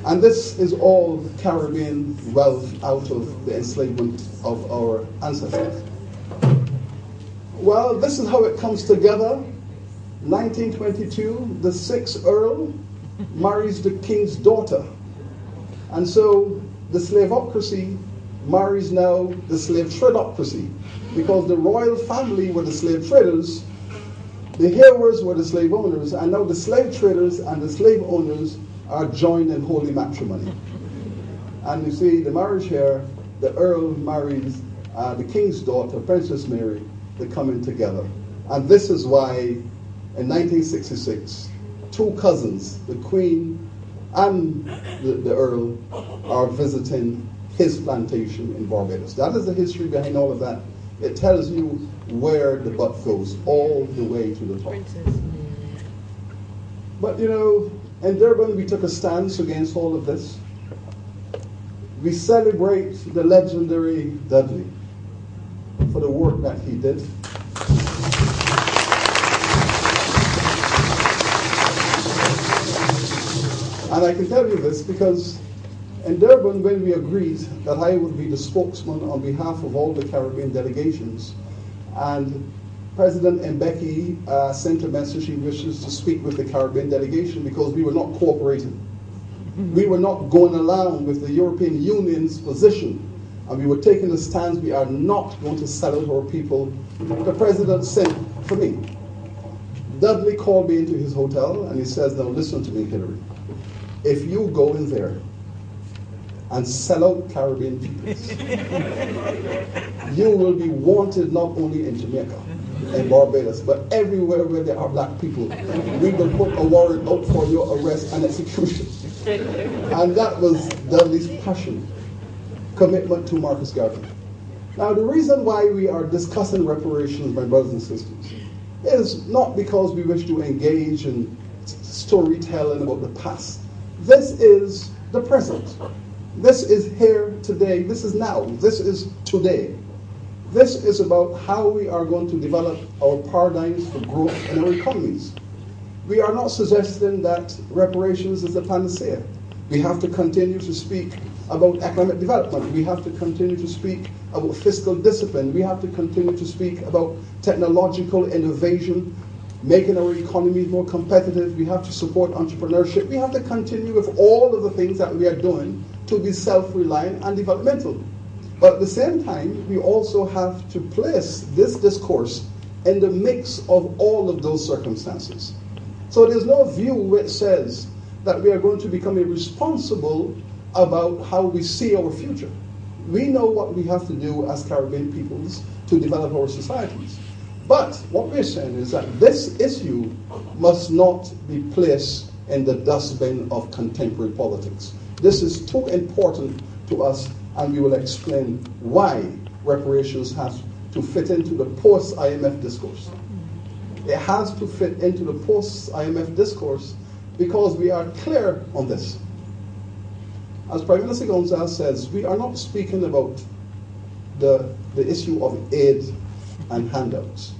And this is all Caribbean wealth out of the enslavement of our ancestors. Well, this is how it comes together. 1922, the 6th Earl marries the king's daughter. And so the slavocracy marries now the slave tradeocracy, because the royal family were the slave traders, the heirs were the slave owners, and now the slave traders and the slave owners are joined in holy matrimony. And you see the marriage here, the Earl marries the king's daughter, Princess Mary. They're coming together. And this is why in 1966, two cousins, the Queen and the Earl, are visiting his plantation in Barbados. That is the history behind all of that. It tells you where the buck goes, all the way to the top. But you know, in Durban we took a stance against all of this. We celebrate the legendary Dudley for the work that he did. And I can tell you this because in Durban, when we agreed that I would be the spokesman on behalf of all the Caribbean delegations, and President Mbeki sent a message he wishes to speak with the Caribbean delegation because we were not cooperating. We were not going along with the European Union's position, and we were taking a stance we are not going to sell out our people. The president sent for me. Dudley called me into his hotel and he says, now listen to me, Hilary. If you go in there and sell out Caribbean peoples, you will be wanted not only in Jamaica and Barbados, but everywhere where there are black people. We will put a warrant out for your arrest and execution. And that was Dudley's passion, commitment to Marcus Garvey. Now the reason why we are discussing reparations, my brothers and sisters, is not because we wish to engage in storytelling about the past. This is the present. This is here today. This is now. This is today. This is about how we are going to develop our paradigms for growth in our economies. We are not suggesting that reparations is the panacea. We have to continue to speak about economic development. We have to continue to speak about fiscal discipline. We have to continue to speak about technological innovation, making our economies more competitive. We have to support entrepreneurship. We have to continue with all of the things that we are doing to be self-reliant and developmental. But at the same time, we also have to place this discourse in the mix of all of those circumstances. So there's no view which says that we are going to become irresponsible about how we see our future. We know what we have to do as Caribbean peoples to develop our societies. But what we're saying is that this issue must not be placed in the dustbin of contemporary politics. This is too important to us, and we will explain why reparations has to fit into the post-IMF discourse. It has to fit into the post-IMF discourse because we are clear on this. As Prime Minister Gonzalez says, we are not speaking about the issue of aid and handouts.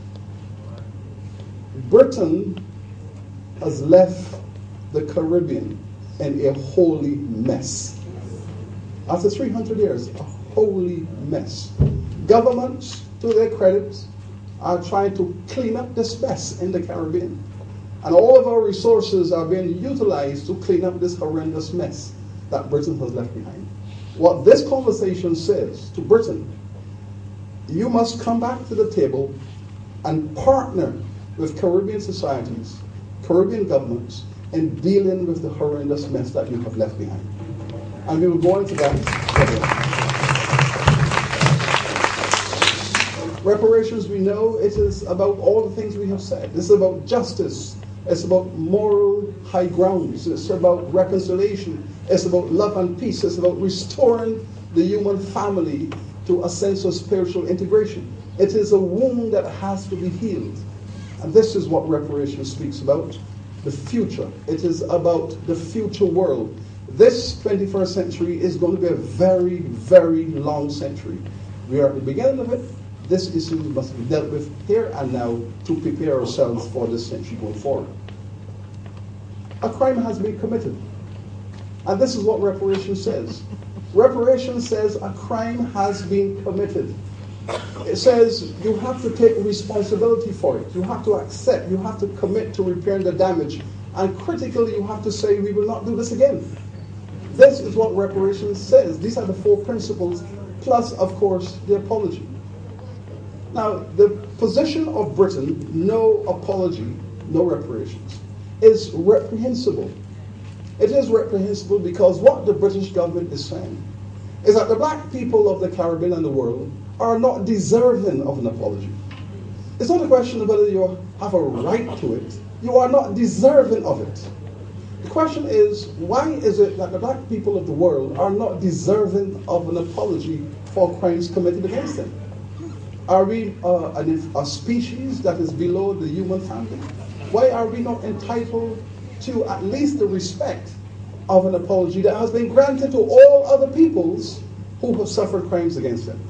Britain has left the Caribbean in a holy mess. After 300 years, a holy mess. Governments, to their credit, are trying to clean up this mess in the Caribbean. And all of our resources are being utilized to clean up this horrendous mess that Britain has left behind. What this conversation says to Britain, you must come back to the table and partner with Caribbean societies, Caribbean governments, in dealing with the horrendous mess that you have left behind. And we will go into that further. Reparations, we know it is about all the things we have said. This is about justice. It's about moral high grounds. It's about reconciliation. It's about love and peace. It's about restoring the human family to a sense of spiritual integration. It is a wound that has to be healed. And this is what reparations speaks about, the future. It is about the future world. This 21st century is going to be a very, very long century. We are at the beginning of it. This issue must be dealt with here and now to prepare ourselves for this century going forward. A crime has been committed. And this is what reparations says. Reparations says a crime has been committed. It says you have to take responsibility for it. You have to accept, you have to commit to repairing the damage. And critically, you have to say, we will not do this again. This is what reparations says. These are the 4 principles, plus, of course, the apology. Now, the position of Britain, no apology, no reparations, is reprehensible. It is reprehensible because what the British government is saying is that the black people of the Caribbean and the world are not deserving of an apology. It's not a question of whether you have a right to it. You are not deserving of it. The question is, why is it that the black people of the world are not deserving of an apology for crimes committed against them? Are we a species that is below the human family? Why are we not entitled to at least the respect of an apology that has been granted to all other peoples who have suffered crimes against them?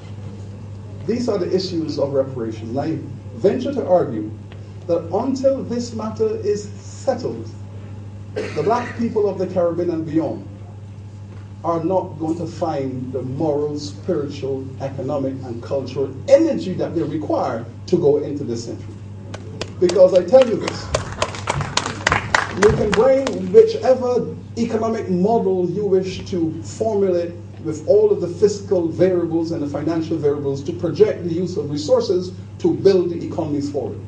These are the issues of reparations. And I venture to argue that until this matter is settled, the black people of the Caribbean and beyond are not going to find the moral, spiritual, economic, and cultural energy that they require to go into this century. Because I tell you this, you can bring whichever economic model you wish to formulate with all of the fiscal variables and the financial variables to project the use of resources to build the economies forward.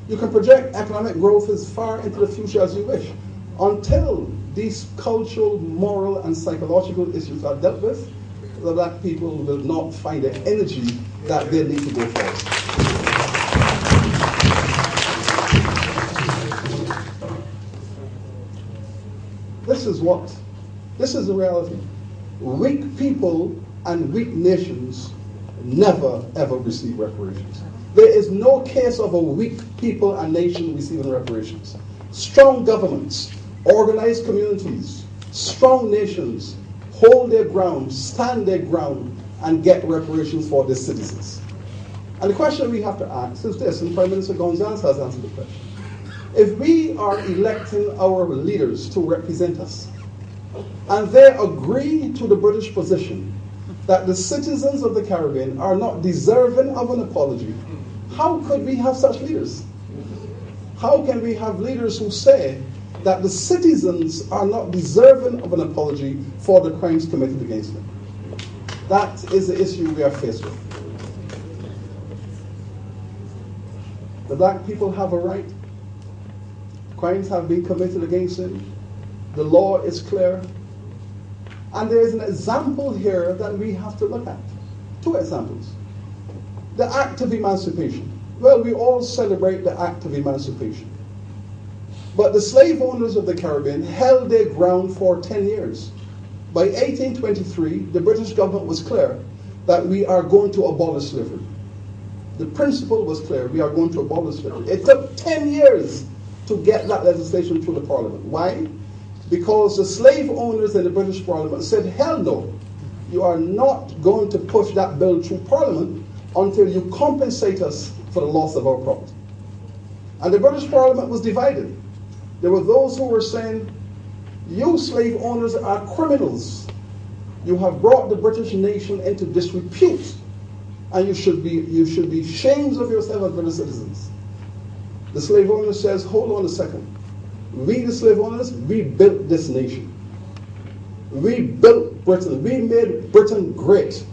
You can project economic growth as far into the future as you wish. Until these cultural, moral, and psychological issues are dealt with, the black people will not find the energy that they need to go forward. This is the reality. Weak people and weak nations never, ever receive reparations. There is no case of a weak people and nation receiving reparations. Strong governments, organized communities, strong nations hold their ground, stand their ground, and get reparations for their citizens. And the question we have to ask is this, and Prime Minister Gonzalez has answered the question. If we are electing our leaders to represent us, and they agree to the British position that the citizens of the Caribbean are not deserving of an apology, how could we have such leaders? How can we have leaders who say that the citizens are not deserving of an apology for the crimes committed against them? That is the issue we are faced with. The black people have a right. Crimes have been committed against them. The law is clear. And there is an example here that we have to look at. 2 examples. The Act of Emancipation. Well, we all celebrate the Act of Emancipation. But the slave owners of the Caribbean held their ground for 10 years. By 1823, the British government was clear that we are going to abolish slavery. The principle was clear, we are going to abolish slavery. It took 10 years to get that legislation through the Parliament. Why? Because the slave owners in the British Parliament said, hell no, you are not going to push that bill through Parliament until you compensate us for the loss of our property. And the British Parliament was divided. There were those who were saying, you slave owners are criminals. You have brought the British nation into disrepute, and you should be ashamed of yourself as British citizens. The slave owner says, hold on a second. We, the slave owners, we built this nation. We built Britain. We made Britain great.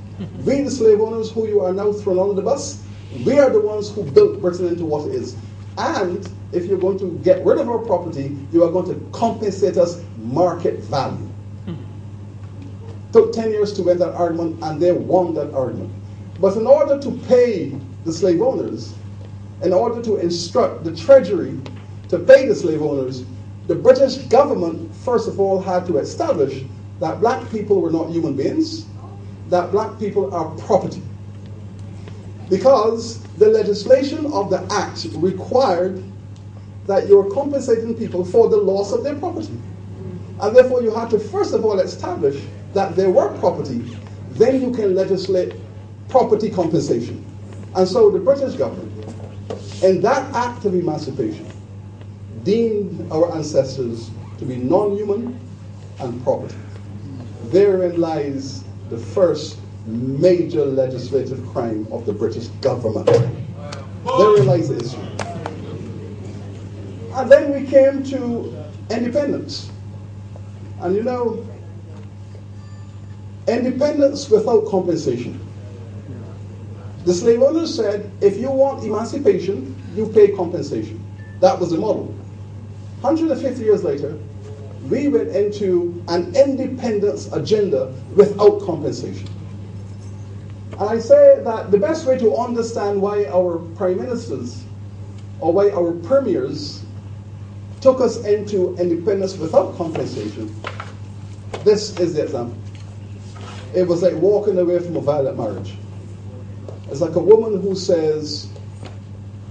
We, the slave owners, who you are now thrown under the bus, we are the ones who built Britain into what it is. And if you're going to get rid of our property, you are going to compensate us market value. Took 10 years to win that argument, and they won that argument. But in order to pay the slave owners, in order to instruct the Treasury to pay the slave owners, the British government, first of all, had to establish that black people were not human beings, that black people are property. Because the legislation of the Act required that you're compensating people for the loss of their property. And therefore you had to first of all establish that they were property, then you can legislate property compensation. And so the British government, in that Act of Emancipation, deemed our ancestors to be non-human and property. therein lies the first major legislative crime of the British government. Therein lies the issue. And then we came to independence. And you know, independence without compensation. The slave owners said, if you want emancipation, you pay compensation. That was the model. 150 years later, we went into an independence agenda without compensation. And I say that the best way to understand why our prime ministers or why our premiers took us into independence without compensation, this is the example. It was like walking away from a violent marriage. It's like a woman who says,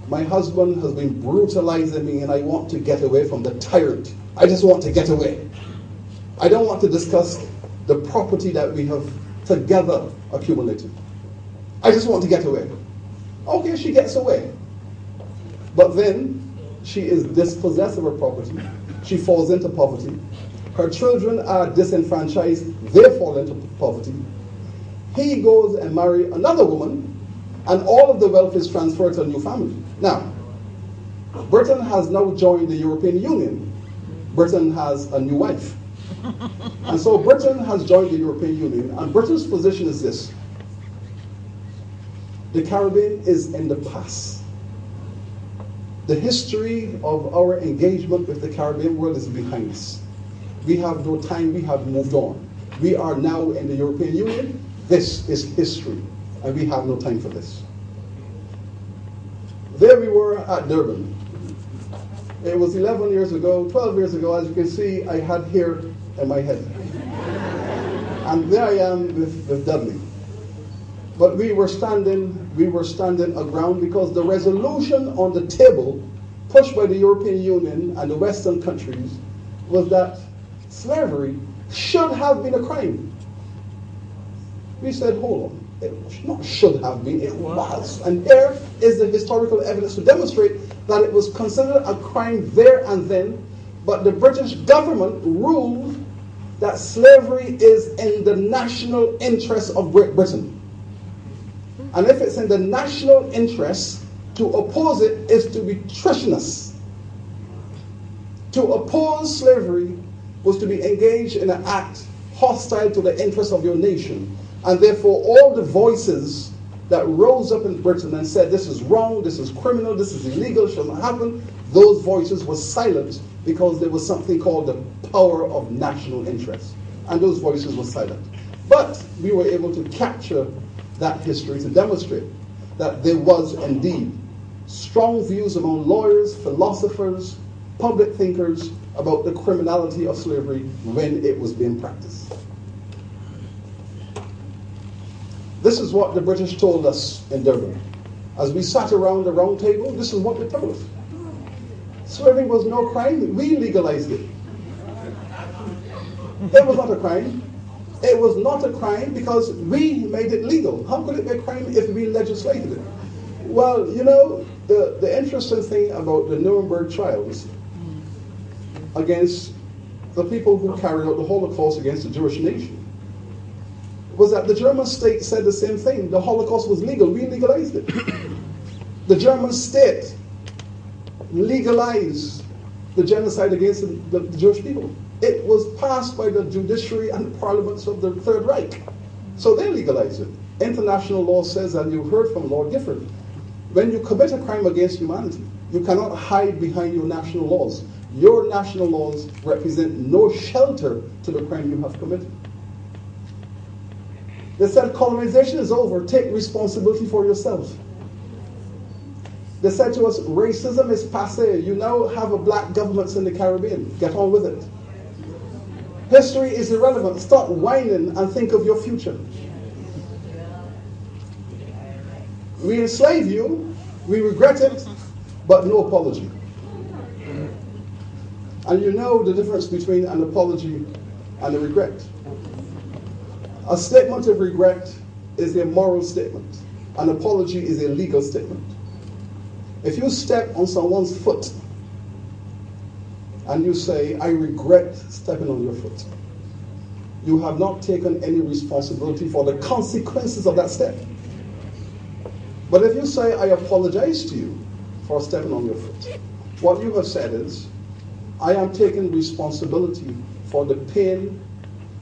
my husband has been brutalizing me and I want to get away from the tyrant. I just want to get away. I don't want to discuss the property that we have together accumulated. I just want to get away. Okay, she gets away. But then she is dispossessed of her property. She falls into poverty. Her children are disenfranchised. They fall into poverty. He goes and marries another woman, and all of the wealth is transferred to a new family. Now, Britain has now joined the European Union. Britain has a new wife. And so Britain has joined the European Union, and Britain's position is this. The Caribbean is in the past. The history of our engagement with the Caribbean world is behind us. We have no time, we have moved on. We are now in the European Union. This is history, and we have no time for this. There we were at Durban. It was 11 years ago, 12 years ago. As you can see, I had hair in my head. And there I am with Dudley. But we were standing aground because the resolution on the table pushed by the European Union and the Western countries was that slavery should have been a crime. We said, hold on, it not should have been, it was. And there is the historical evidence to demonstrate that it was considered a crime there and then, but the British government ruled that slavery is in the national interest of Great Britain. And if it's in the national interest, to oppose it is to be treasonous. To oppose slavery was to be engaged in an act hostile to the interests of your nation. And therefore, all the voices that rose up in Britain and said, this is wrong, this is criminal, this is illegal, shall not happen, those voices were silenced because there was something called the power of national interest. And those voices were silent. But we were able to capture that history to demonstrate that there was indeed strong views among lawyers, philosophers, public thinkers about the criminality of slavery when it was being practiced. This is what the British told us in Durban. As we sat around the round table, this is what they told us. Slavery was no crime. We legalized it. It was not a crime. It was not a crime because we made it legal. How could it be a crime if we legislated it? Well, you know, the interesting thing about the Nuremberg trials against the people who carried out the Holocaust against the Jewish nation was that the German state said the same thing. The Holocaust was legal. We legalized it. The German state legalized the genocide against the Jewish people. It was passed by the judiciary and the parliaments of the Third Reich. So they legalized it. International law says, and you heard from Lord Gifford, when you commit a crime against humanity, you cannot hide behind your national laws. Your national laws represent no shelter to the crime you have committed. They said colonization is over, take responsibility for yourself. They said to us, racism is passé, you now have a black governments in the Caribbean, get on with it. History is irrelevant, stop whining and think of your future. We enslave you, we regret it, but no apology. And you know the difference between an apology and a regret. A statement of regret is a moral statement. An apology is a legal statement. If you step on someone's foot and you say, I regret stepping on your foot, you have not taken any responsibility for the consequences of that step. But if you say, I apologize to you for stepping on your foot, what you have said is, I am taking responsibility for the pain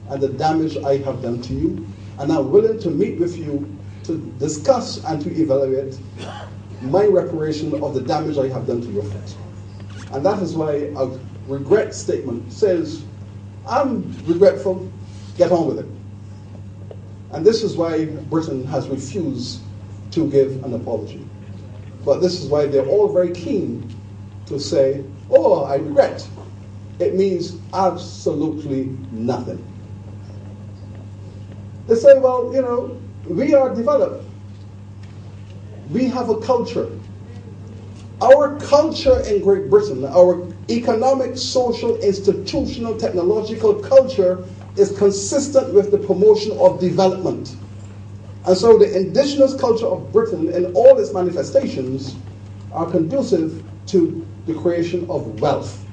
and the damage I have done to you, and I'm willing to meet with you to discuss and to evaluate my reparation of the damage I have done to your foot. And that is why a regret statement says, I'm regretful, get on with it. And this is why Britain has refused to give an apology. But this is why they're all very keen to say, oh, I regret. It means absolutely nothing. They say, well, you know, we are developed. We have a culture. Our culture in Great Britain, our economic, social, institutional, technological culture is consistent with the promotion of development. And so the indigenous culture of Britain in all its manifestations are conducive to the creation of wealth.